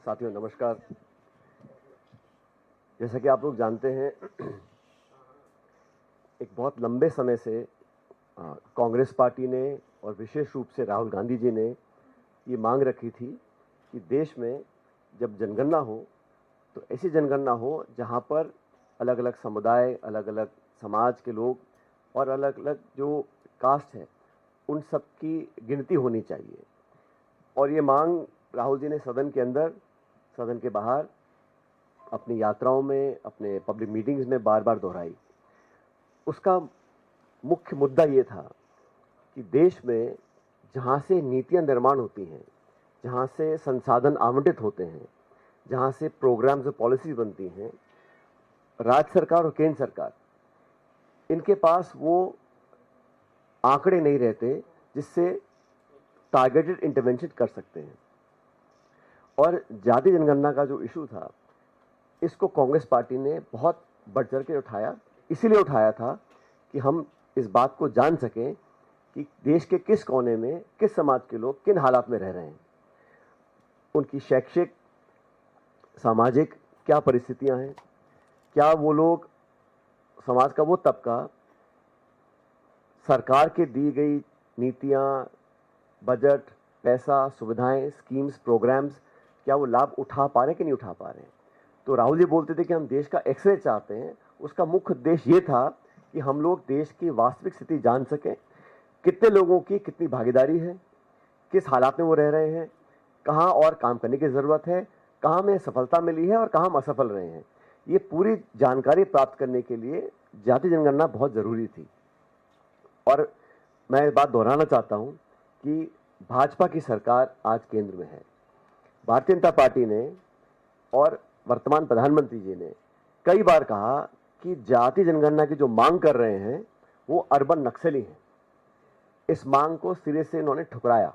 साथियों नमस्कार। जैसा कि आप लोग जानते हैं, एक बहुत लंबे समय से कांग्रेस पार्टी ने और विशेष रूप से राहुल गांधी जी ने ये मांग रखी थी कि देश में जब जनगणना हो तो ऐसी जनगणना हो जहां पर अलग अलग समुदाय, अलग अलग समाज के लोग और अलग अलग जो कास्ट है उन सब की गिनती होनी चाहिए। और ये मांग राहुल जी ने सदन के अंदर, सदन के बाहर, अपनी यात्राओं में, अपने पब्लिक मीटिंग्स में बार बार दोहराई। उसका मुख्य मुद्दा ये था कि देश में जहाँ से नीतियाँ निर्माण होती हैं, जहाँ से संसाधन आवंटित होते हैं, जहाँ से प्रोग्राम्स और पॉलिसीज बनती हैं, राज्य सरकार और केंद्र सरकार, इनके पास वो आंकड़े नहीं रहते जिससे टारगेटेड इंटरवेंशन कर सकते हैं। और जाति जनगणना का जो इशू था, इसको कांग्रेस पार्टी ने बहुत बढ़ चढ़ के उठाया। इसीलिए उठाया था कि हम इस बात को जान सकें कि देश के किस कोने में किस समाज के लोग किन हालात में रह रहे हैं, उनकी शैक्षिक, सामाजिक क्या परिस्थितियां हैं, क्या वो लोग, समाज का वो तबका सरकार के दी गई नीतियां, बजट, पैसा, सुविधाएं, स्कीम्स, प्रोग्राम्स, क्या वो लाभ उठा पा रहे हैं कि नहीं उठा पा रहे हैं। तो राहुल जी बोलते थे कि हम देश का एक्सरे चाहते हैं। उसका मुख्य उद्देश्य ये था कि हम लोग देश की वास्तविक स्थिति जान सकें, कितने लोगों की कितनी भागीदारी है, किस हालात में वो रह रहे हैं, कहाँ और काम करने की ज़रूरत है, कहाँ में सफलता मिली है और कहाँ हम असफल रहे हैं। ये पूरी जानकारी प्राप्त करने के लिए जाति जनगणना बहुत ज़रूरी थी। और मैं बात दोहराना चाहता हूँ कि भाजपा की सरकार आज केंद्र में है। भारतीय जनता पार्टी ने और वर्तमान प्रधानमंत्री जी ने कई बार कहा कि जाति जनगणना की जो मांग कर रहे हैं वो अर्बन नक्सली हैं। इस मांग को सिरे से इन्होंने ठुकराया।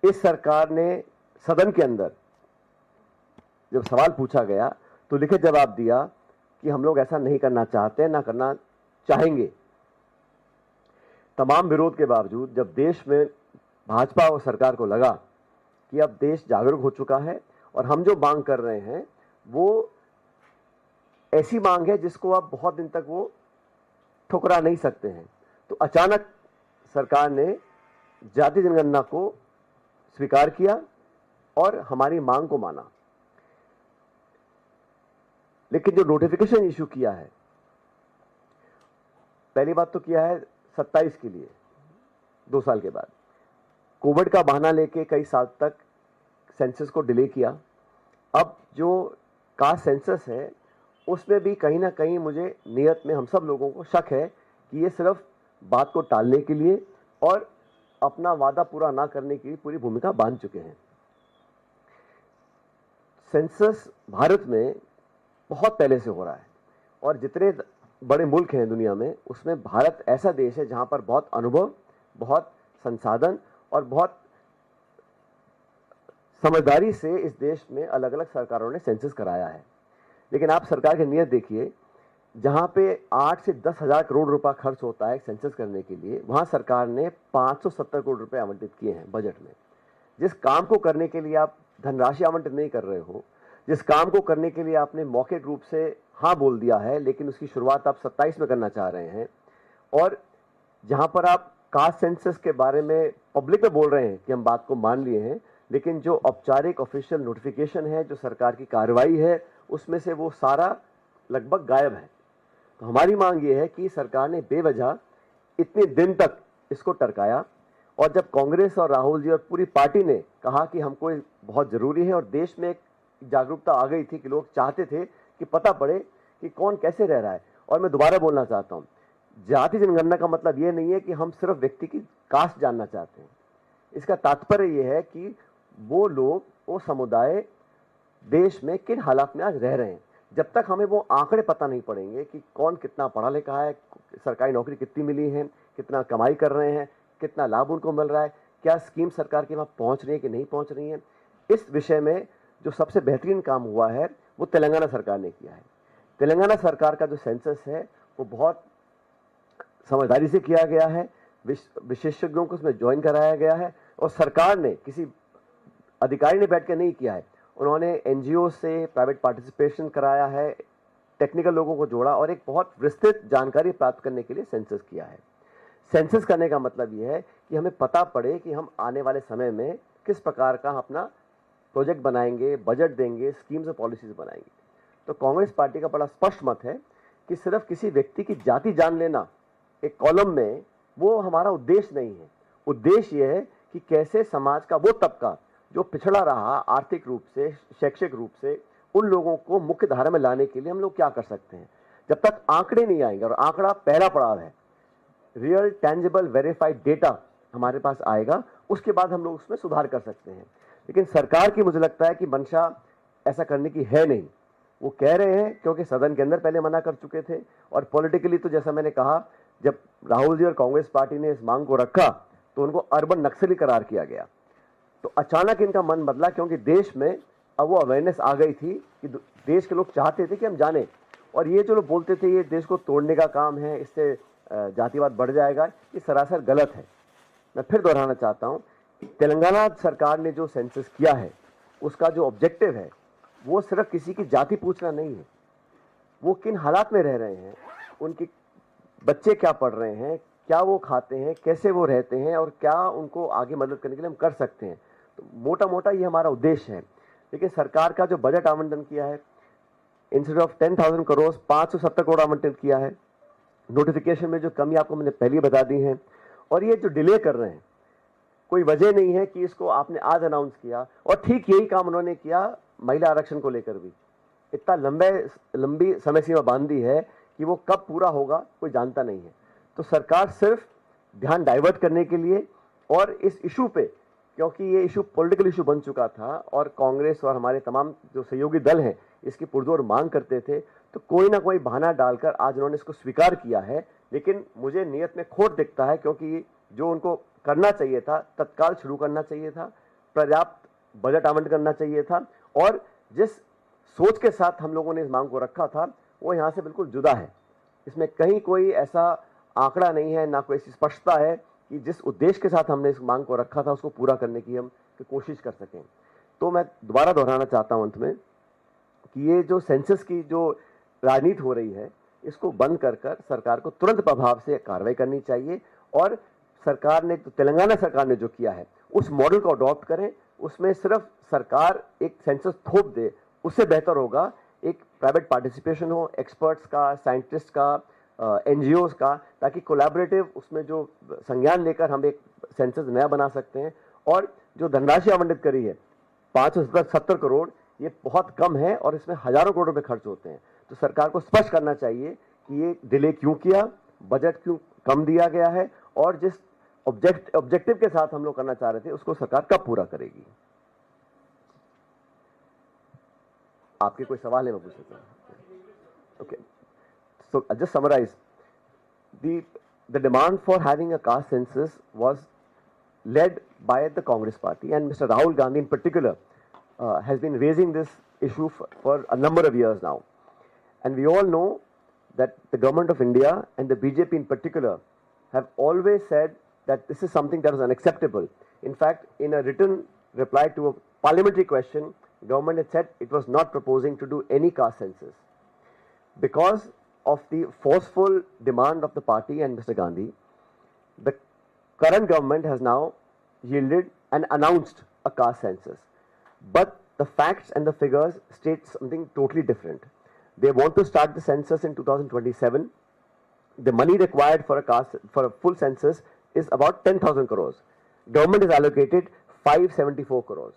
इस सरकार ने सदन के अंदर जब सवाल पूछा गया तो लिखित जवाब दिया कि हम लोग ऐसा नहीं करना चाहते, ना करना चाहेंगे। तमाम विरोध के बावजूद जब देश में भाजपा और सरकार को लगा कि अब देश जागरूक हो चुका है और हम जो मांग कर रहे हैं वो ऐसी मांग है जिसको आप बहुत दिन तक वो ठुकरा नहीं सकते हैं, तो अचानक सरकार ने जाति जनगणना को स्वीकार किया और हमारी मांग को माना। लेकिन जो नोटिफिकेशन इशू किया है, पहली बात तो किया है 27 के लिए, 2 साल के बाद कोविड का बहाना लेके कई साल तक सेंसस को डिले किया। अब जो कास्ट सेंसस है उसमें भी कहीं ना कहीं मुझे नियत में हम सब लोगों को शक है कि ये सिर्फ बात को टालने के लिए और अपना वादा पूरा ना करने की पूरी भूमिका बांध चुके हैं। सेंसस भारत में बहुत पहले से हो रहा है और जितने बड़े मुल्क हैं दुनिया में उसमें भारत ऐसा देश है जहां पर बहुत अनुभव, बहुत संसाधन और बहुत समझदारी से इस देश में अलग अलग सरकारों ने सेंसस कराया है। लेकिन आप सरकार की नीयत देखिए, जहां पे 8 से 10 हजार करोड़ रुपया खर्च होता है सेंसस करने के लिए, वहां सरकार ने 570 करोड़ रुपए आवंटित किए हैं बजट में। जिस काम को करने के लिए आप धनराशि आवंटित नहीं कर रहे हो, जिस काम को करने के लिए आपने मौखिक रूप से हाँ बोल दिया है लेकिन उसकी शुरुआत आप 27 में करना चाह रहे हैं, और जहां पर आप कास्ट सेंसस के बारे में पब्लिक में बोल रहे हैं कि हम बात को मान लिए हैं, लेकिन जो औपचारिक ऑफिशियल नोटिफिकेशन है, जो सरकार की कार्रवाई है, उसमें से वो सारा लगभग गायब है। तो हमारी मांग ये है कि सरकार ने बेवजह इतने दिन तक इसको टरकाया, और जब कांग्रेस और राहुल जी और पूरी पार्टी ने कहा कि हमको बहुत जरूरी है और देश में एक जागरूकता आ गई थी कि लोग चाहते थे कि पता पड़े कि कौन कैसे रह रहा है। और मैं दोबारा बोलना चाहता हूं, जाति जनगणना का मतलब यह नहीं है कि हम सिर्फ व्यक्ति की कास्ट जानना चाहते हैं। इसका तात्पर्य यह है कि वो लोग, वो समुदाय देश में किन हालात में आज रह रहे हैं। जब तक हमें वो आंकड़े पता नहीं पड़ेंगे कि कौन कितना पढ़ा लिखा है, सरकारी नौकरी कितनी मिली है, कितना कमाई कर रहे हैं, कितना लाभ उनको मिल रहा है, क्या स्कीम सरकार के वहाँ पहुँच रही है कि नहीं पहुँच रही है, इस विषय में जो सबसे बेहतरीन काम हुआ है वो तेलंगाना सरकार ने किया है। तेलंगाना सरकार का जो सेंसस है वो बहुत समझदारी से किया गया है, विशेषज्ञों को उसमें ज्वाइन कराया गया है, और सरकार ने, किसी अधिकारी ने बैठ के नहीं किया है। उन्होंने एनजीओ से प्राइवेट पार्टिसिपेशन कराया है, टेक्निकल लोगों को जोड़ा और एक बहुत विस्तृत जानकारी प्राप्त करने के लिए सेंसस किया है। सेंसस करने का मतलब यह है कि हमें पता पड़े कि हम आने वाले समय में किस प्रकार का अपना प्रोजेक्ट बनाएंगे, बजट देंगे, स्कीम्स और पॉलिसीज बनाएंगे। तो कांग्रेस पार्टी का बड़ा स्पष्ट मत है कि सिर्फ किसी व्यक्ति की जाति जान लेना एक कॉलम में, वो हमारा उद्देश्य नहीं है। उद्देश्य यह है कि कैसे समाज का वो तबका जो पिछड़ा रहा आर्थिक रूप से, शैक्षिक रूप से, उन लोगों को मुख्य धारा में लाने के लिए हम लोग क्या कर सकते हैं। जब तक आंकड़े नहीं आएंगे, और आंकड़ा पहला पड़ाव है, रियल टेंजिबल वेरीफाइड डेटा हमारे पास आएगा, उसके बाद हम लोग उसमें सुधार कर सकते हैं। लेकिन सरकार की मुझे लगता है कि मंशा ऐसा करने की है नहीं। वो कह रहे हैं क्योंकि सदन के अंदर पहले मना कर चुके थे, और पॉलिटिकली तो जैसा मैंने कहा, जब राहुल जी और कांग्रेस पार्टी ने इस मांग को रखा तो उनको अर्बन नक्सली करार किया गया। तो अचानक इनका मन बदला क्योंकि देश में अब वो अवेयरनेस आ गई थी कि देश के लोग चाहते थे कि हम जाने। और ये जो लोग बोलते थे ये देश को तोड़ने का काम है, इससे जातिवाद बढ़ जाएगा, ये सरासर गलत है। मैं फिर दोहराना चाहता हूँ, तेलंगाना सरकार ने जो सेंसस किया है उसका जो ऑब्जेक्टिव है वो सिर्फ किसी की जाति पूछना नहीं है, वो किन हालात में रह रहे हैं, उनके बच्चे क्या पढ़ रहे हैं, क्या वो खाते हैं, कैसे वो रहते हैं, और क्या उनको आगे मदद करने के लिए हम कर सकते हैं। तो मोटा मोटा ये हमारा उद्देश्य है। लेकिन सरकार का जो बजट आवंटन किया है, इंस्टेड ऑफ 10,000 करोड़ 570 करोड़ आवंटित किया है। नोटिफिकेशन में जो कमी आपको मैंने पहले बता दी है, और ये जो डिले कर रहे हैं, कोई वजह नहीं है कि इसको आपने आज अनाउंस किया। और ठीक यही काम उन्होंने किया महिला आरक्षण को लेकर भी। इतना लंबी समय सीमा बांध दी है कि वो कब पूरा होगा कोई जानता नहीं है। तो सरकार सिर्फ ध्यान डाइवर्ट करने के लिए, और इस इशू पे, क्योंकि ये इशू पॉलिटिकल इशू बन चुका था और कांग्रेस और हमारे तमाम जो सहयोगी दल हैं इसकी पुरजोर मांग करते थे, तो कोई ना कोई बहाना डालकर आज उन्होंने इसको स्वीकार किया है। लेकिन मुझे नियत में खोट दिखता है, क्योंकि जो उनको करना चाहिए था तत्काल शुरू करना चाहिए था, पर्याप्त बजट आवंटन करना चाहिए था, और जिस सोच के साथ हम लोगों ने इस मांग को रखा था वो यहाँ से बिल्कुल जुदा है। इसमें कहीं कोई ऐसा आंकड़ा नहीं है, ना कोई ऐसी स्पष्टता है कि जिस उद्देश्य के साथ हमने इस मांग को रखा था उसको पूरा करने की हम कोशिश कर सकें। तो मैं दोबारा दोहराना चाहता हूं अंत में कि ये जो सेंसस की जो राजनीति हो रही है इसको बंद कर सरकार को तुरंत प्रभाव से कार्रवाई करनी चाहिए, और सरकार ने, तो तेलंगाना सरकार ने जो किया है उस मॉडल को अडॉप्ट करें। उसमें सिर्फ सरकार एक सेंसस थोप दे उससे बेहतर होगा एक प्राइवेट पार्टिसिपेशन हो, एक्सपर्ट्स का, साइंटिस्ट का, एनजीओज का, ताकि कोलैबोरेटिव उसमें जो संज्ञान लेकर हम एक सेंसस नया बना सकते हैं। और जो धनराशि आवंटित करी है 570 करोड़, ये बहुत कम है और इसमें हजारों करोड़ रुपए खर्च होते हैं। तो सरकार को स्पष्ट करना चाहिए कि ये डिले क्यों किया, बजट क्यों कम दिया गया है, और जिस ऑब्जेक्टिव के साथ हम लोग करना चाह रहे थे उसको सरकार कब पूरा करेगी। आपके कोई सवाल है मैं पूछ सकता हूं? Okay, so just summarize, the demand for having a caste census was led by the Congress party, and Mr. Rahul Gandhi in particular has been raising this issue for a number of years now. And we all know that the government of India and the BJP in particular have always said that this is something that is unacceptable. In fact, in a written reply to a parliamentary question, government had said it was not proposing to do any caste census. Because of the forceful demand of the party and Mr. Gandhi, the current government has now yielded and announced a caste census. But the facts and the figures state something totally different. They want to start the census in 2027. The money required for a full census is about 10,000 crores. Government has allocated 574 crores.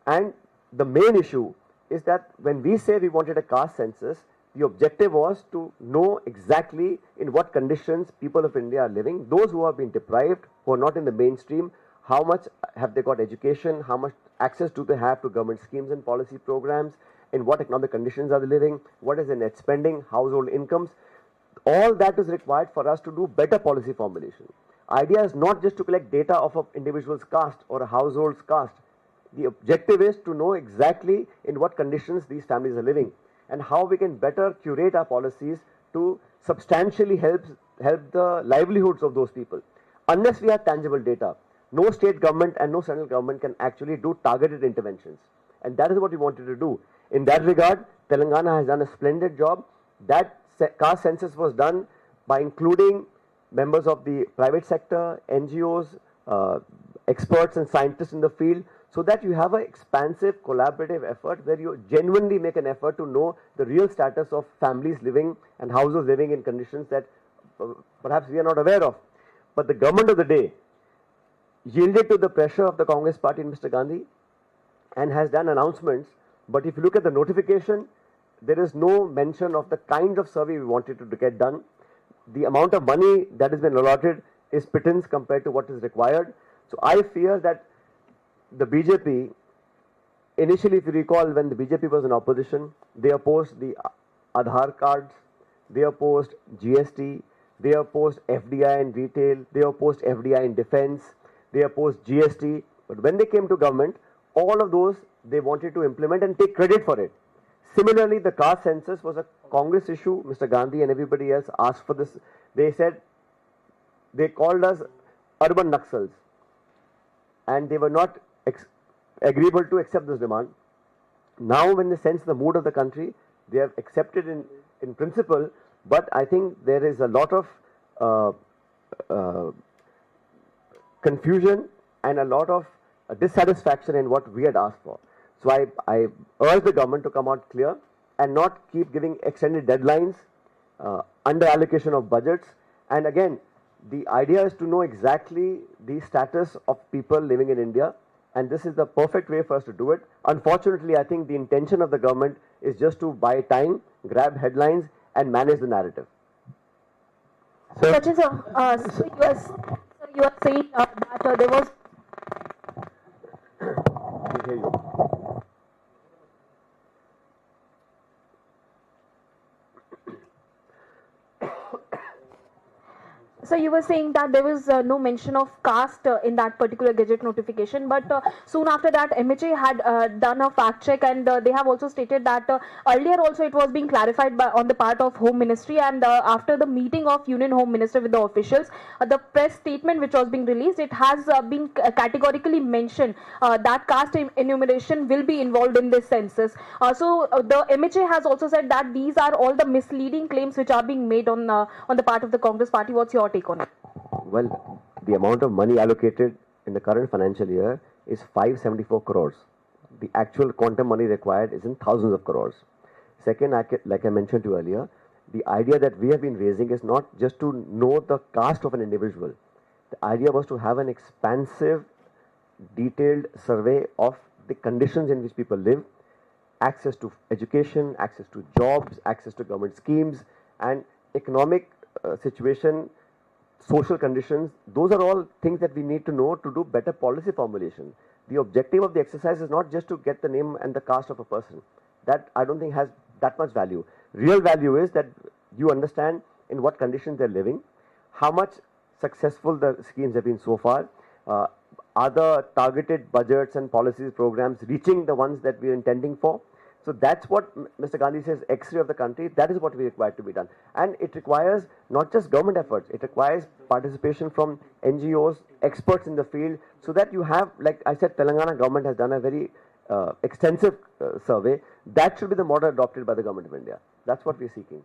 And the main issue is that when we say we wanted a caste census, the objective was to know exactly in what conditions people of India are living, those who have been deprived, who are not in the mainstream, how much have they got education, how much access do they have to government schemes and policy programs, in what economic conditions are they living, what is their net spending, household incomes. All that is required for us to do better policy formulation. Idea is not just to collect data of an individual's caste or a household's caste. The objective is to know exactly in what conditions these families are living and how we can better curate our policies to substantially help the livelihoods of those people. Unless we have tangible data, no state government and no central government can actually do targeted interventions. and that is what we wanted to do. In that regard, Telangana has done a splendid job. That caste census was done by including members of the private sector, NGOs, experts and scientists in the field, so that you have an expansive collaborative effort where you genuinely make an effort to know the real status of families living and households living in conditions that perhaps we are not aware of. But the government of the day yielded to the pressure of the Congress party and Mr. Gandhi and has done announcements. But if you look at the notification, there is no mention of the kind of survey we wanted to get done. The amount of money that has been allotted is pittance compared to what is required. So I fear that the BJP, initially if you recall, when the BJP was in opposition, they opposed the Aadhaar cards, they opposed GST, they opposed FDI in retail, they opposed FDI in defense, they opposed GST. But when they came to government, all of those they wanted to implement and take credit for it. Similarly, the caste census was a Congress issue. Mr. Gandhi and everybody else asked for this. They said, they called us urban Naxals, and they were not agreeable to accept this demand. Now, when they sense the mood of the country, they have accepted in principle, but I think there is a lot of confusion and a lot of dissatisfaction in what we had asked for. So I urge the government to come out clear and not keep giving extended deadlines, under allocation of budgets. And again, the idea is to know exactly the status of people living in India, and this is the perfect way for us to do it. Unfortunately, I think the intention of the government is just to buy time, grab headlines, and manage the narrative. So you are saying that there was. I hear you. So you were saying that there was no mention of caste in that particular Gazette notification, but soon after that MHA had done a fact check, and they have also stated that earlier also it was being clarified on the part of Home Ministry, and after the meeting of Union Home Minister with the officials, the press statement which was being released, it has been categorically mentioned that caste enumeration will be involved in this census. So the MHA has also said that these are all the misleading claims which are being made on the part of the Congress party. What's your take on it? Well, the amount of money allocated in the current financial year is 574 crores. The actual quantum money required is in thousands of crores. Second, like I mentioned to you earlier, the idea that we have been raising is not just to know the caste of an individual. The idea was to have an expansive, detailed survey of the conditions in which people live, access to education, access to jobs, access to government schemes, and economic situation, social conditions. Those are all things that we need to know to do better policy formulation. The objective of the exercise is not just to get the name and the caste of a person. That I don't think has that much value. Real value is that you understand in what conditions they're living, how much successful the schemes have been so far, are the targeted budgets and policies, programs reaching the ones that we are intending for. So that's what Mr. Gandhi says, X-ray of the country. That is what we require to be done. And it requires not just government efforts, it requires participation from NGOs, experts in the field, so that you have, like I said, Telangana government has done a very extensive survey. That should be the model adopted by the government of India. That's what we're seeking.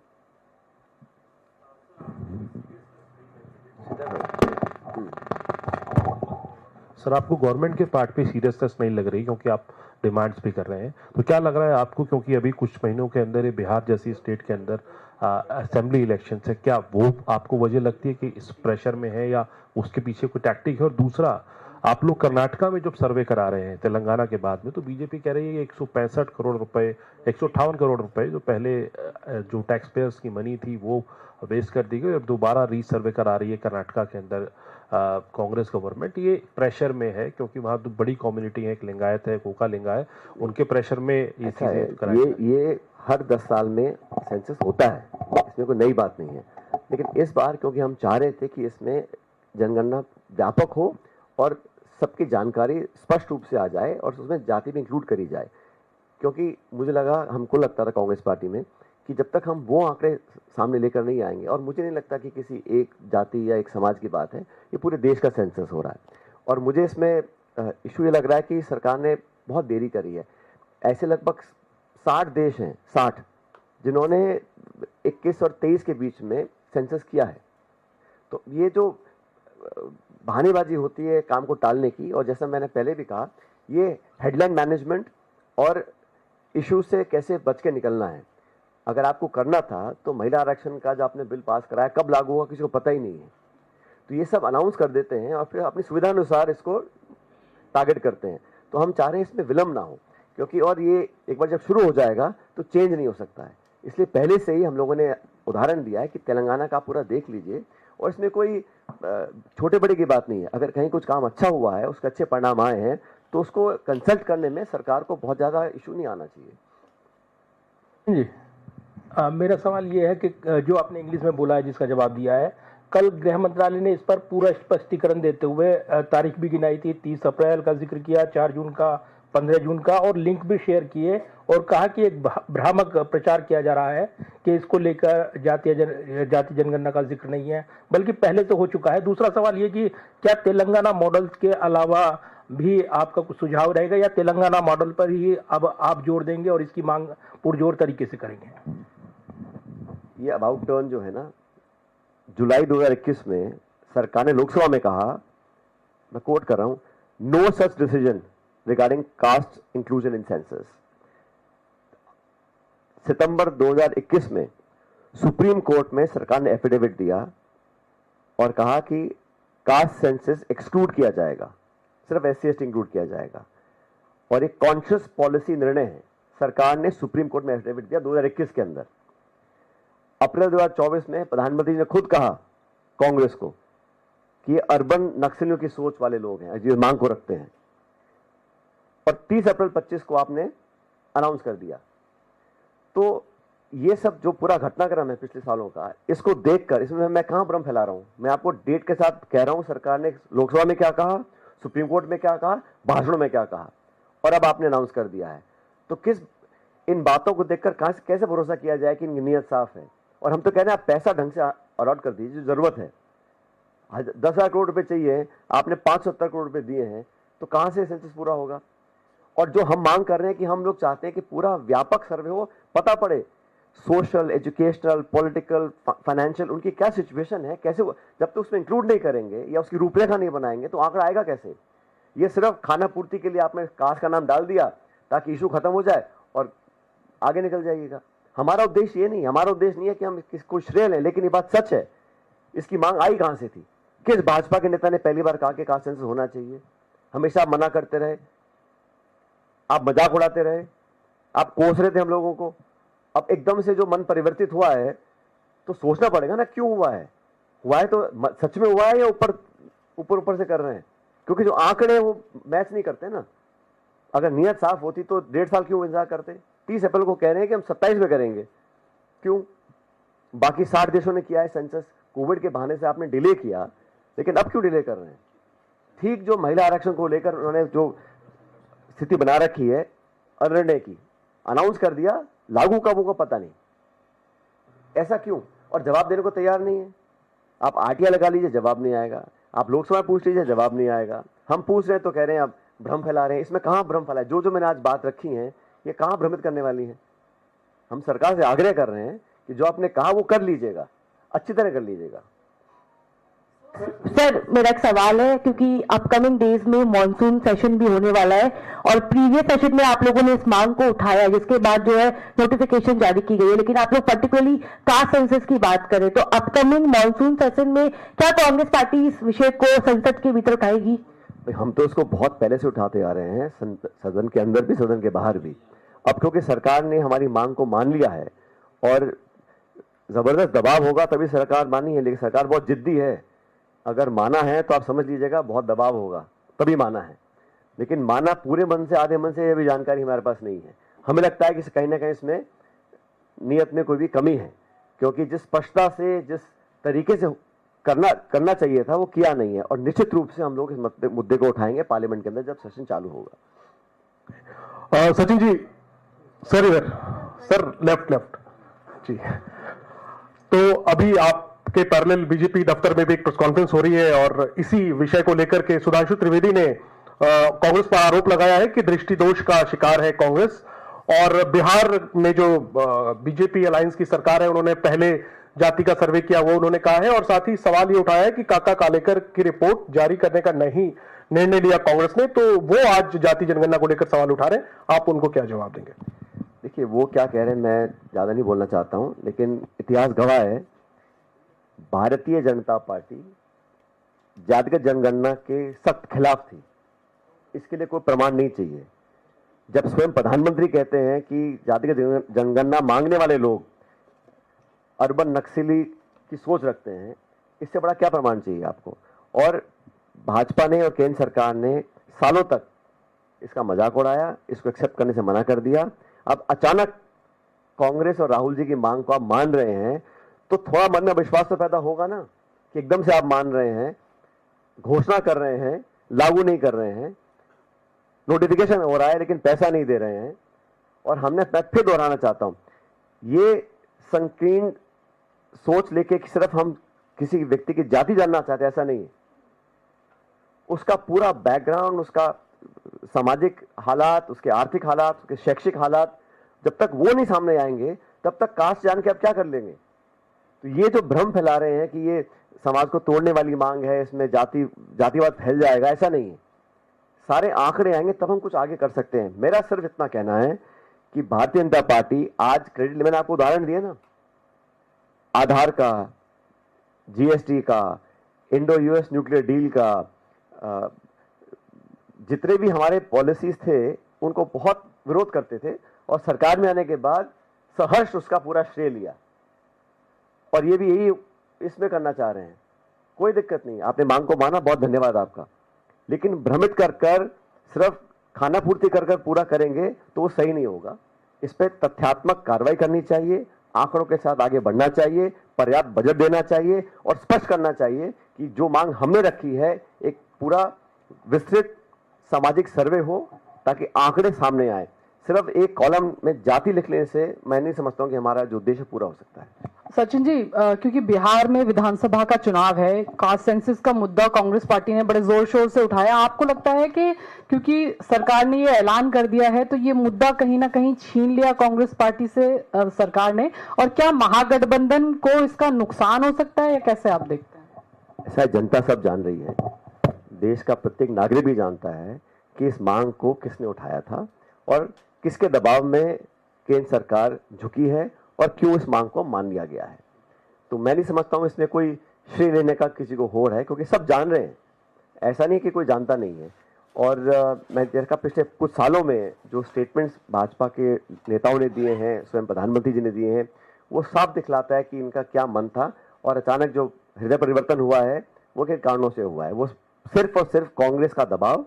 Sir, आपको government के part पे seriousness नहीं लग रही क्योंकि आप demands भी कर रहे हैं, तो क्या लग रहा है आपको, क्योंकि अभी कुछ महीनों के अंदर ये बिहार जैसी स्टेट के अंदर असेंबली इलेक्शन है, क्या वो आपको वजह लगती है कि इस प्रेशर में है या उसके पीछे कोई टैक्टिक है? और दूसरा, आप लोग कर्नाटका में जब सर्वे करा रहे हैं तेलंगाना के बाद में, तो बीजेपी कह रही है 165 करोड़ रुपए, 158 करोड़ रुपए जो पहले जो टैक्स पेयर्स की मनी थी वो वेस्ट कर दी गई, अब दोबारा रीसर्वे करा रही है कर्नाटका के अंदर कांग्रेस गवर्नमेंट। ये प्रेशर में है क्योंकि वहाँ तो बड़ी कम्युनिटी है, एक लिंगायत है, कोका लिंगायत, उनके प्रेशर में ये चीजें ये हर 10 साल में सेंसस होता है, इसमें कोई नई बात नहीं है। लेकिन इस बार क्योंकि हम चाह रहे थे कि इसमें जनगणना व्यापक हो और सबकी जानकारी स्पष्ट रूप से आ जाए और उसमें जाति भी इंक्लूड करी जाए, क्योंकि मुझे लगा, हमको लगता था कांग्रेस पार्टी में कि जब तक हम वो आंकड़े सामने लेकर नहीं आएंगे, और मुझे नहीं लगता कि किसी एक जाति या एक समाज की बात है, ये पूरे देश का सेंसस हो रहा है। और मुझे इसमें इशू ये लग रहा है कि सरकार ने बहुत देरी करी है। ऐसे लगभग 60 देश हैं, 60, जिन्होंने 21 और 23 के बीच में सेंसस किया है। तो ये जो बहानेबाजी होती है काम को टालने की, और जैसा मैंने पहले भी कहा, ये हेडलाइन मैनेजमेंट और इशू से कैसे बच के निकलना है। अगर आपको करना था तो महिला आरक्षण का जो आपने बिल पास कराया कब लागू हुआ किसी को पता ही नहीं है। तो ये सब अनाउंस कर देते हैं और फिर अपनी सुविधा अनुसार इसको टारगेट करते हैं। तो हम चाह रहे हैं इसमें विलंब ना हो, क्योंकि और ये एक बार जब शुरू हो जाएगा तो चेंज नहीं हो सकता है। इसलिए पहले से ही हम लोगों ने उदाहरण दिया है कि तेलंगाना का पूरा देख लीजिए, और इसमें कोई छोटे बड़े की बात नहीं है। अगर कहीं कुछ काम अच्छा हुआ है, उसके अच्छे परिणाम आए हैं, तो उसको कंसल्ट करने में सरकार को बहुत ज़्यादा इशू नहीं आना चाहिए। जी, मेरा सवाल ये है कि जो आपने इंग्लिश में बोला है, जिसका जवाब दिया है, कल गृह मंत्रालय ने इस पर पूरा स्पष्टीकरण देते हुए तारीख भी गिनाई थी, 30 अप्रैल का जिक्र किया, 4 जून का, 15 जून का, और लिंक भी शेयर किए और कहा कि एक भ्रामक प्रचार किया जा रहा है कि इसको लेकर जाति जनगणना का जिक्र नहीं है, बल्कि पहले से हो चुका है। दूसरा सवाल ये कि क्या तेलंगाना मॉडल के अलावा भी आपका कुछ सुझाव रहेगा, या तेलंगाना मॉडल पर ही अब आप जोर देंगे और इसकी मांग पुरजोर तरीके से करेंगे? ये अबाउट टर्न जो है ना, जुलाई 2021 में सरकार ने लोकसभा में कहा, मैं कोट कर रहा हूं, no such decision regarding caste inclusion in census. सितंबर 2021 में सुप्रीम कोर्ट में सरकार ने एफिडेविट दिया और कहा कि कास्ट सेंसस एक्सक्लूड किया जाएगा, सिर्फ SC/ST इंक्लूड किया जाएगा, और एक कॉन्शियस पॉलिसी निर्णय है। सरकार ने सुप्रीम कोर्ट में एफिडेविट दिया 2021 के अंदर। अप्रैल 2024 में प्रधानमंत्री ने खुद कहा कांग्रेस को कि ये अर्बन नक्सलियों की सोच वाले लोग हैं, जिस मांग को रखते हैं, और 30 अप्रैल 25 को आपने अनाउंस कर दिया। तो ये सब जो पूरा घटनाक्रम है पिछले सालों का, इसको देखकर इसमें मैं कहां भ्रम फैला रहा हूं? मैं आपको डेट के साथ कह रहा हूं, सरकार ने लोकसभा में क्या कहा, सुप्रीम कोर्ट में क्या कहा, भाषणों में क्या कहा, और अब आपने अनाउंस कर दिया है। तो किस इन बातों को देखकर कैसे भरोसा किया जाए कि इनकी नीयत साफ है? और हम तो कह रहे हैं आप पैसा ढंग से अलॉट कर दीजिए, जो जरूरत है। 10,000 करोड़ रुपए चाहिए, आपने 570 करोड़ रुपए दिए हैं, तो कहां से सेंसस पूरा होगा? और जो हम मांग कर रहे हैं कि हम लोग चाहते हैं कि पूरा व्यापक सर्वे हो, पता पड़े सोशल, एजुकेशनल, पॉलिटिकल, फाइनेंशियल उनकी क्या सिचुएशन है, कैसे, जब तक उसमें इंक्लूड नहीं करेंगे या उसकी रूपरेखा नहीं बनाएंगे तो आंकड़ा आएगा कैसे? ये सिर्फ खाना पूर्ति के लिए आपने कास्ट का नाम डाल दिया ताकि इशू खत्म हो जाए और आगे निकल जाइएगा। हमारा उद्देश्य ये नहीं, हमारा उद्देश्य नहीं है कि हम किसको श्रेय लें, लेकिन ये बात सच है। इसकी मांग आई कहां से थी? किस भाजपा के नेता ने पहली बार कहा कि कास्ट सेंसस होना चाहिए? हमेशा आप मना करते रहे, आप मजाक उड़ाते रहे, आप कोस रहे थे हम लोगों को। अब एकदम से जो मन परिवर्तित हुआ है तो सोचना पड़ेगा ना, क्यों हुआ है? हुआ है तो सच में हुआ है या ऊपर से कर रहे हैं? क्योंकि जो आंकड़े वो मैच नहीं करते ना। अगर नियत साफ होती तो 1.5 साल क्यों इंतजार करते? 30 अप्रैल को कह रहे हैं कि हम 27 में करेंगे, क्यों? बाकी 60 देशों ने किया है सेंसस, कोविड के बहाने से आपने डिले किया, लेकिन अब क्यों डिले कर रहे हैं? ठीक जो महिला आरक्षण को लेकर उन्होंने जो स्थिति बना रखी है निर्णय की, अनाउंस कर दिया, लागू कब होगा पता नहीं। ऐसा क्यों? और जवाब देने को तैयार नहीं है। आप RTI लगा लीजिए, जवाब नहीं आएगा। आप लोकसभा पूछ लीजिए, जवाब नहीं आएगा। हम पूछ रहे हैं तो कह रहे हैं आप भ्रम फैला रहे हैं। इसमें कहां भ्रम फैला है? जो मैंने आज बात रखी है ये कहां भ्रमित करने वाली है? हम सरकार से आग्रह कर रहे हैं कि जो आपने कहा वो कर लीजिएगा, अच्छी तरह कर लीजिएगा। सर, मेरा एक सवाल है, क्योंकि अपकमिंग डेज में मॉनसून सेशन भी होने वाला है और प्रीवियस सेशन में आप लोगों ने इस मांग को उठाया, जिसके बाद जो है नोटिफिकेशन जारी की गई है, लेकिन आप लोग पर्टिकुलरली कास्ट सेंसस की बात करें तो अपकमिंग मॉनसून सेशन में क्या कांग्रेस पार्टी इस विषय को संसद के भीतर उठाएगी? हम तो इसको बहुत पहले से उठाते आ रहे हैं, सदन के अंदर भी सदन के बाहर भी। अब क्योंकि सरकार ने हमारी मांग को मान लिया है और जबरदस्त दबाव होगा तभी सरकार मानी है, लेकिन सरकार बहुत जिद्दी है। अगर माना है तो आप समझ लीजिएगा बहुत दबाव होगा तभी माना है, लेकिन माना पूरे मन से आधे मन से, यह भी जानकारी हमारे पास नहीं है। हमें लगता है कि कहीं ना कहीं इसमें नियत में कोई भी कमी है, क्योंकि जिस स्पष्टता से, जिस तरीके से करना चाहिए था वो किया नहीं है। और निश्चित रूप से हम लोग इस मुद्दे को उठाएंगे पार्लियामेंट के अंदर जब सेशन चालू होगा। सचिन जी, सर इधर, सर लेफ्ट जी। तो अभी आपके पैरेलल बीजेपी दफ्तर में भी एक प्रेस कॉन्फ्रेंस हो रही है और इसी विषय को लेकर के सुधांशु त्रिवेदी ने कांग्रेस पर आरोप लगाया है कि दृष्टि दोष का शिकार है कांग्रेस और बिहार में जो बीजेपी अलायंस की सरकार है उन्होंने पहले जाति का सर्वे किया, वो उन्होंने कहा है। और साथ ही सवाल ये उठाया है कि काका कालेकर की रिपोर्ट जारी करने का नहीं निर्णय लिया कांग्रेस ने, तो वो आज जाति जनगणना को लेकर सवाल उठा रहे हैं। आप उनको क्या जवाब देंगे? देखिए, वो क्या कह रहे हैं मैं ज़्यादा नहीं बोलना चाहता हूं, लेकिन इतिहास गवाह है भारतीय जनता पार्टी जातिगत जनगणना के सख्त खिलाफ थी। इसके लिए कोई प्रमाण नहीं चाहिए। जब स्वयं प्रधानमंत्री कहते हैं कि जातिगत जनगणना मांगने वाले लोग अर्बन नक्सली की सोच रखते हैं, इससे बड़ा क्या प्रमाण चाहिए आपको? और भाजपा ने और केंद्र सरकार ने सालों तक इसका मजाक उड़ाया, इसको एक्सेप्ट करने से मना कर दिया। अब अचानक कांग्रेस और राहुल जी की मांग को आप मान रहे हैं, तो थोड़ा मन में विश्वास तो पैदा होगा ना कि एकदम से आप मान रहे हैं, घोषणा कर रहे हैं, लागू नहीं कर रहे हैं, नोटिफिकेशन हो रहा है लेकिन पैसा नहीं दे रहे हैं। और मैं फिर दोहराना चाहता हूं, ये संकीर्ण सोच लेके कि सिर्फ हम किसी व्यक्ति की जाति जानना चाहते हैं, ऐसा नहीं है। उसका पूरा बैकग्राउंड, उसका सामाजिक हालात, उसके आर्थिक हालात, उसके शैक्षिक हालात, जब तक वो नहीं सामने आएंगे तब तक कास्ट जान के आप क्या कर लेंगे? तो ये जो भ्रम फैला रहे हैं कि ये समाज को तोड़ने वाली मांग है, इसमें जातिवाद फैल जाएगा, ऐसा नहीं है। सारे आंकड़े आएंगे तब हम कुछ आगे कर सकते हैं। मेरा सिर्फ इतना कहना है कि भारतीय जनता पार्टी आज क्रेडिट, मैंने आपको उदाहरण दिया ना, आधार का, जीएसटी का, इंडो यूएस न्यूक्लियर डील का, जितने भी हमारे पॉलिसीज थे उनको बहुत विरोध करते थे और सरकार में आने के बाद सहर्ष उसका पूरा श्रेय लिया। और ये भी यही इसमें करना चाह रहे हैं। कोई दिक्कत नहीं, आपने मांग को माना, बहुत धन्यवाद आपका। लेकिन भ्रमित कर सिर्फ खाना पूर्ति कर पूरा करेंगे तो वो सही नहीं होगा। इस पर तथ्यात्मक कार्रवाई करनी चाहिए, आंकड़ों के साथ आगे बढ़ना चाहिए, पर्याप्त बजट देना चाहिए और स्पष्ट करना चाहिए कि जो मांग हमने रखी है एक पूरा विस्तृत सामाजिक सर्वे हो ताकि आंकड़े सामने आए। सिर्फ एक कॉलम में जाति लिख लेने से मैं नहीं समझता हूं कि हमारा जो उद्देश्य पूरा हो सकता है। सचिन जी, क्योंकि बिहार में विधानसभा का चुनाव है, कास्ट सेंसस का मुद्दा कांग्रेस पार्टी ने बड़े जोर शोर से उठाया। आपको लगता है कि क्योंकि सरकार ने ये ऐलान कर दिया है तो ये मुद्दा कहीं ना कहीं छीन लिया कांग्रेस पार्टी से सरकार ने, और क्या महागठबंधन को इसका नुकसान हो सकता है या कैसे आप देखते हैं? ऐसा जनता सब जान रही है, देश का प्रत्येक नागरिक भी जानता है कि इस मांग को किसने उठाया था और किसके दबाव में केंद्र सरकार झुकी है और क्यों इस मांग को मान लिया गया है। तो मैं नहीं समझता हूं इसमें कोई श्रेय लेने का किसी को होड़ है, क्योंकि सब जान रहे हैं, ऐसा नहीं कि कोई जानता नहीं है। और मैं देखा पिछले कुछ सालों में जो स्टेटमेंट्स भाजपा के नेताओं ने दिए हैं, स्वयं प्रधानमंत्री जी ने दिए हैं, वो साफ दिखलाता है कि इनका क्या मन था और अचानक जो हृदय परिवर्तन हुआ है वो किन कारणों से हुआ है। वो सिर्फ और सिर्फ कांग्रेस का दबाव,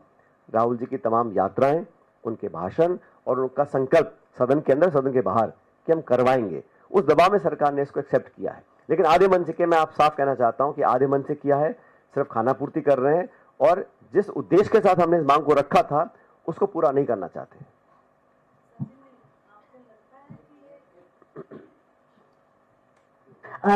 राहुल जी की तमाम यात्राएं, उनके भाषण और उनका संकल्प सदन के अंदर सदन के बाहर कि हम करवाएंगे, उस दबाव में सरकार ने इसको एक्सेप्ट किया है। लेकिन आधे मन से, मैं आप साफ कहना चाहता हूं कि आधे मन से किया है, सिर्फ खाना पूर्ति कर रहे हैं और जिस उद्देश्य के साथ हमने इस मांग को रखा था उसको पूरा नहीं करना चाहते।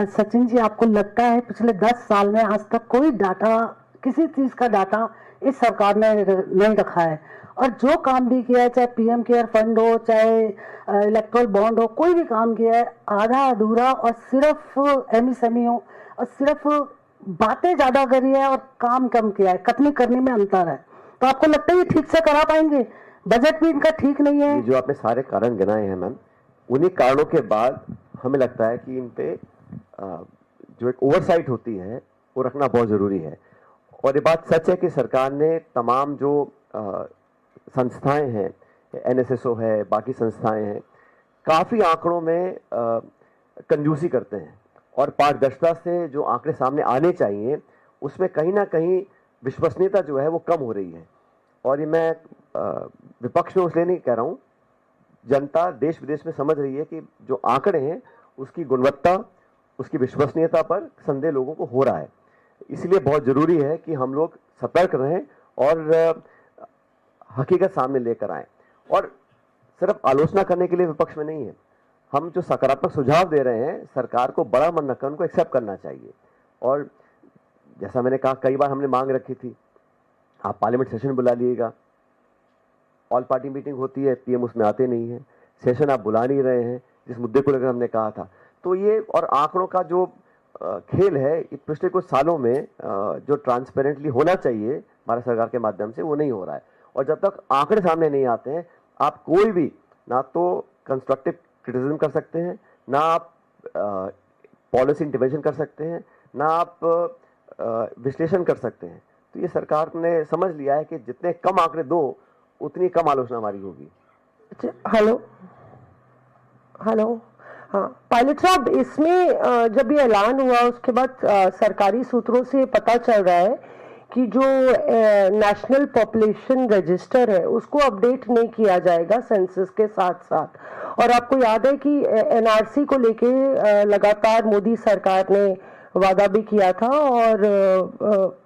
सचिन जी, आपको लगता है पिछले 10 साल में आज तक कोई डाटा, किसी चीज का डाटा इस सरकार ने नहीं रखा है, और जो काम भी किया है, चाहे पीएम केयर फंड हो, चाहे इलेक्ट्रल बॉन्ड हो, कोई भी काम किया है आधा अधूरा और सिर्फ एमएसएमई हो और सिर्फ बातें ज्यादा करी है और काम कम किया है, कथनी करने में अंतर है। तो आपको लगता है ये ठीक से करा पाएंगे? बजट भी इनका ठीक नहीं है। जो आपने सारे कारण गिनाए हैं मैम, उन्हीं कारणों के बाद हमें लगता है कि इन पे जो एक ओवरसाइट होती है वो रखना बहुत जरूरी है। और ये बात सच है कि सरकार ने तमाम जो संस्थाएं हैं, एनएसएसओ है, बाकी संस्थाएं हैं, काफी आंकड़ों में कंजूसी करते हैं और पारदर्शिता से जो आंकड़े सामने आने चाहिए उसमें कहीं ना कहीं विश्वसनीयता जो है वो कम हो रही है। और ये मैं विपक्ष में इसलिए नहीं कह रहा हूं, जनता देश विदेश में समझ रही है कि जो आंकड़े हैं उसकी गुणवत्ता, उसकी विश्वसनीयता पर संदेह लोगों को हो रहा है। इसलिए बहुत जरूरी है कि हम लोग सतर्क रहें और हकीकत सामने लेकर आए। और सिर्फ आलोचना करने के लिए विपक्ष में नहीं है, हम जो सकारात्मक सुझाव दे रहे हैं सरकार को बड़ा मन रखकर उनको एक्सेप्ट करना चाहिए। और जैसा मैंने कहा, कई बार हमने मांग रखी थी, आप पार्लियामेंट सेशन बुला लीजिएगा, ऑल पार्टी मीटिंग होती है, पीएम उसमें आते नहीं है। सेशन आप बुला नहीं रहे हैं जिस मुद्दे को लेकर हमने कहा था। तो ये और आंकड़ों का जो खेल है पिछले कुछ सालों में जो ट्रांसपेरेंटली होना चाहिए भारत सरकार के माध्यम से वो नहीं हो रहा है। और जब तक आंकड़े सामने नहीं आते हैं आप कोई भी ना तो कंस्ट्रक्टिव क्रिटिसिज्म कर सकते हैं, ना आप पॉलिसी इंटरवेंशन कर सकते हैं, ना आप विश्लेषण कर सकते हैं। तो ये सरकार ने समझ लिया है कि जितने कम आंकड़े दो उतनी कम आलोचना हमारी होगी। हेलो हेलो, हाँ पायलट साहब, इसमें जब ये ऐलान हुआ उसके बाद सरकारी सूत्रों से पता चल रहा है कि जो नेशनल पॉपुलेशन रजिस्टर है उसको अपडेट नहीं किया जाएगा सेंसस के साथ साथ। और आपको याद है कि एनआरसी को लेके लगातार मोदी सरकार ने वादा भी किया था और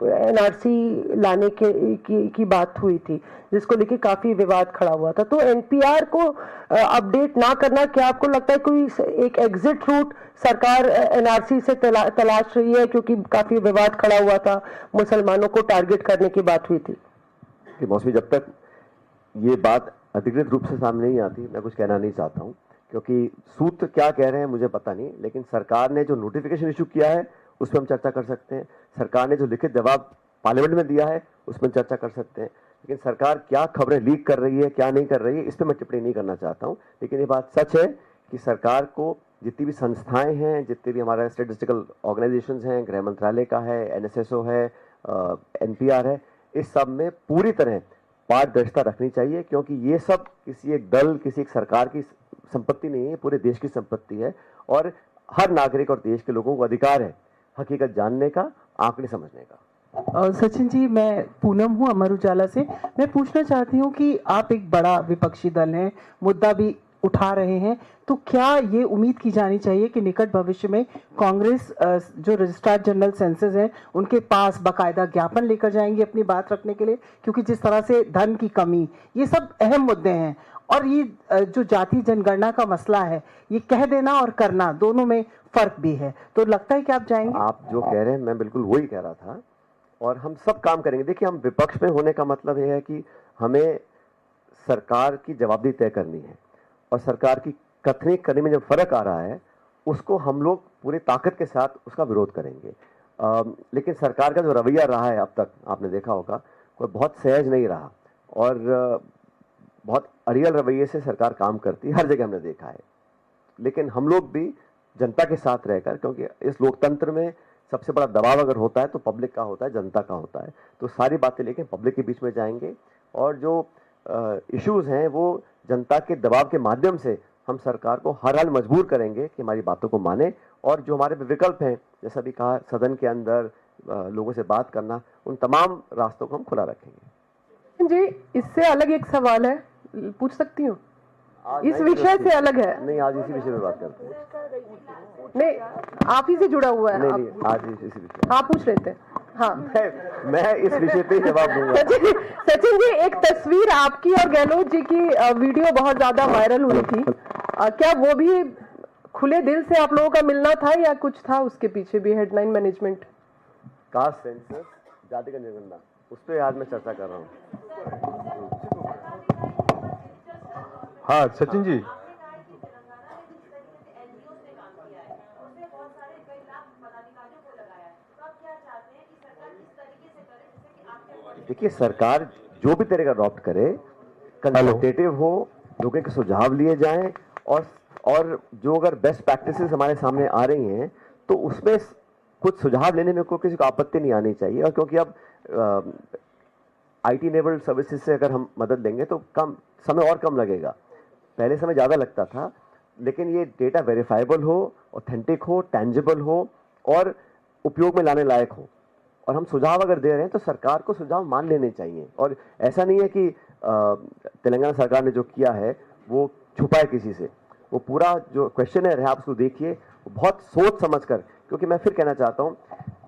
एनआरसी लाने की बात हुई थी जिसको लेके काफी विवाद खड़ा हुआ था। तो एनपीआर को अपडेट ना करना, क्या आपको लगता है कोई एक एग्जिट रूट सरकार एनआरसी से तलाश रही है, क्योंकि काफी विवाद खड़ा हुआ था, मुसलमानों को टारगेट करने की बात हुई थी? कि मौसमी, जब तक ये बात अधिकृत रूप से सामने नहीं आती मैं कुछ कहना नहीं चाहता हूँ, क्योंकि सूत्र क्या कह रहे हैं मुझे पता नहीं। लेकिन सरकार ने जो नोटिफिकेशन इशू किया है उस पर हम चर्चा कर सकते हैं, सरकार ने जो लिखित जवाब पार्लियामेंट में दिया है उस पर चर्चा कर सकते हैं। लेकिन सरकार क्या खबरें लीक कर रही है क्या नहीं कर रही है इस पर मैं टिप्पणी नहीं करना चाहता हूँ। लेकिन ये बात सच है कि सरकार को जितनी भी संस्थाएं हैं, जितने भी हमारे स्टैटिस्टिकल ऑर्गेनाइजेशंस हैं, गृह मंत्रालय का है, एनएसएसओ है, एनपीआर है, इस सब में पूरी तरह पारदर्शिता रखनी चाहिए, क्योंकि ये सब किसी एक दल, किसी एक सरकार की संपत्ति नहीं है, पूरे देश की संपत्ति है। और हर नागरिक और देश के लोगों को अधिकार है हकीकत जानने का, आंकड़े समझने का। सचिन जी, मैं पूनम हूँ अमर उजाला से। मैं पूछना चाहती हूँ कि आप एक बड़ा विपक्षी दल हैं, मुद्दा भी उठा रहे हैं, तो क्या ये उम्मीद की जानी चाहिए कि निकट भविष्य में कांग्रेस जो रजिस्ट्रार जनरल सेंसस हैं उनके पास बाकायदा ज्ञापन लेकर जाएंगे अपनी बात रखने के लिए? क्योंकि जिस तरह से धन की कमी, ये सब अहम मुद्दे हैं। और ये जो जाति जनगणना का मसला है, ये कह देना और करना दोनों में फर्क भी है, तो लगता है कि आप जाएंगे? आप जो कह रहे हैं मैं बिल्कुल वही कह रहा था, और हम सब काम करेंगे। देखिए, हम विपक्ष में होने का मतलब यह है कि हमें सरकार की जवाबदेही तय करनी है, और सरकार की कथनी करने में जब फर्क आ रहा है उसको हम लोग पूरी ताकत के साथ उसका विरोध करेंगे। लेकिन सरकार का जो रवैया रहा है अब तक, आपने देखा होगा, कोई बहुत सहज नहीं रहा और बहुत अड़ियल रवैये से सरकार काम करती है, हर जगह हमने देखा है। लेकिन हम लोग भी जनता के साथ रहकर, क्योंकि इस लोकतंत्र में सबसे बड़ा दबाव अगर होता है तो पब्लिक का होता है, जनता का होता है, तो सारी बातें लेके पब्लिक के बीच में जाएंगे और जो इश्यूज हैं वो जनता के दबाव के माध्यम से हम सरकार को हर हाल मजबूर करेंगे कि हमारी बातों को माने। और जो हमारे विकल्प हैं, जैसा भी कहा, सदन के अंदर लोगों से बात करना, उन तमाम रास्तों को हम खुला रखेंगे। जी, इससे अलग एक सवाल है, पूछ सकती हूँ? इस विषय से अलग है। नहीं, आज इसी विषय में बात करते हैं। नहीं, आप ही से जुड़ा हुआ है। नहीं, आज इसी विषय। हाँ, पूछ रहे थे। हाँ, मैं इस विषय पे जवाब दूंगा। सचिन जी, एक तस्वीर आपकी और गहलोत जी की वीडियो बहुत ज्यादा वायरल हुई थी, क्या वो भी खुले दिल से आप लोगों का मिलना था या कुछ था उसके पीछे भी? हेडलाइन मैनेजमेंट, कास्ट सेंसस, जाति का जनगणना, उस पर आज मैं चर्चा कर रहा हूँ। हाँ सचिन जी, देखिए, सरकार जो भी तरीका अडॉप्ट करे, कंसल्टेटिव हो, लोगों के सुझाव लिए जाएं, और जो अगर बेस्ट प्रैक्टिसेस हमारे सामने आ रही हैं तो उसमें कुछ सुझाव लेने में कोई किसी को आपत्ति नहीं आनी चाहिए। और क्योंकि अब आईटी इनेबल्ड सर्विसेज से अगर हम मदद लेंगे तो कम समय और कम लगेगा, पहले समय ज़्यादा लगता था, लेकिन ये डेटा वेरीफाइबल हो, ऑथेंटिक हो, टेंजिबल हो और उपयोग में लाने लायक हो। और हम सुझाव अगर दे रहे हैं तो सरकार को सुझाव मान लेने चाहिए। और ऐसा नहीं है कि तेलंगाना सरकार ने जो किया है वो छुपाए किसी से। वो पूरा जो क्वेश्चनर है आप उसको देखिए, बहुत सोच समझ कर, क्योंकि मैं फिर कहना चाहता हूं,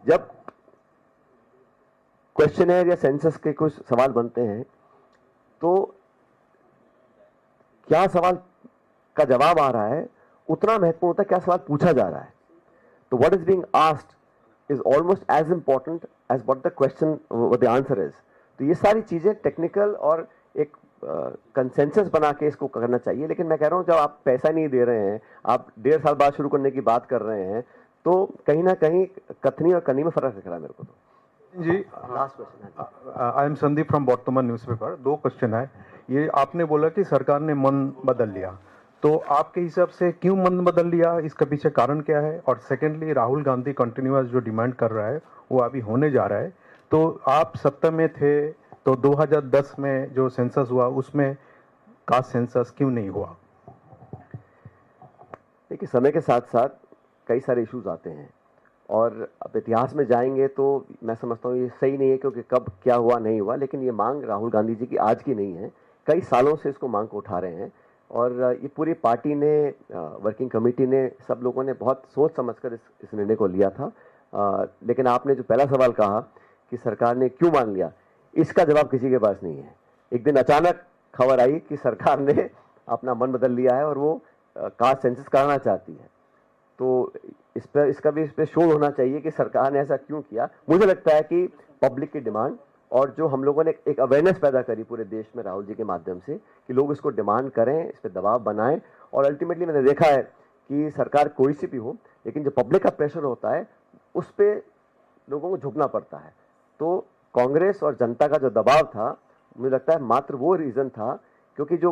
जब क्वेश्चनर या सेंसस के कुछ सवाल बनते हैं तो क्या सवाल का जवाब आ रहा है उतना महत्वपूर्ण होता है क्या सवाल पूछा जा रहा है। तो what is being asked is almost as important as what the question, what the answer is. तो ये सारी चीजें टेक्निकल और एक कंसेंसस बना के इसको करना चाहिए। लेकिन मैं कह रहा हूँ जब आप पैसा नहीं दे रहे हैं, आप 1.5 साल बाद शुरू करने की बात कर रहे हैं, तो कहीं ना कहीं कथनी और कनी में फर्क दिख रहा है मेरे को। तो जी last question, I am Sandeep from Vartaman newspaper. 2 question है। ये आपने बोला कि सरकार ने मन बदल लिया, तो आपके हिसाब से क्यों मन बदल लिया, इसका पीछे कारण क्या है? और सेकेंडली, राहुल गांधी कंटिन्यूअस जो डिमांड कर रहा है वो अभी होने जा रहा है, तो आप सत्ता में थे तो 2010 में जो सेंसस हुआ उसमें कास्ट सेंसस क्यों नहीं हुआ? देखिए, समय के साथ साथ कई सारे इश्यूज आते हैं, और अब इतिहास में जाएंगे तो मैं समझता हूँ ये सही नहीं है, क्योंकि कब क्या हुआ नहीं हुआ। लेकिन ये मांग राहुल गांधी जी की आज की नहीं है, कई सालों से इसको मांग को उठा रहे हैं, और ये पूरी पार्टी ने, वर्किंग कमेटी ने, सब लोगों ने बहुत सोच समझकर इस निर्णय को लिया था। लेकिन आपने जो पहला सवाल कहा कि सरकार ने क्यों मान लिया, इसका जवाब किसी के पास नहीं है। एक दिन अचानक खबर आई कि सरकार ने अपना मन बदल लिया है और वो कास्ट सेंसस कराना चाहती है, तो इस पे शोध होना चाहिए कि सरकार ने ऐसा क्यों किया। मुझे लगता है कि पब्लिक की डिमांड, और जो हम लोगों ने एक अवेयरनेस पैदा करी पूरे देश में राहुल जी के माध्यम से, कि लोग इसको डिमांड करें, इस पर दबाव बनाएं, और अल्टीमेटली मैंने देखा है कि सरकार कोई सी भी हो, लेकिन जो पब्लिक का प्रेशर होता है उस पर लोगों को झुकना पड़ता है। तो कांग्रेस और जनता का जो दबाव था, मुझे लगता है मात्र वो रीज़न था, क्योंकि जो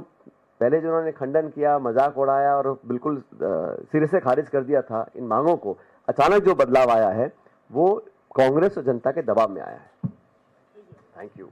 पहले जो उन्होंने खंडन किया, मजाक उड़ाया और बिल्कुल सिरे से खारिज कर दिया था इन मांगों को, अचानक जो बदलाव आया है वो कांग्रेस और जनता के दबाव में आया है। Thank you.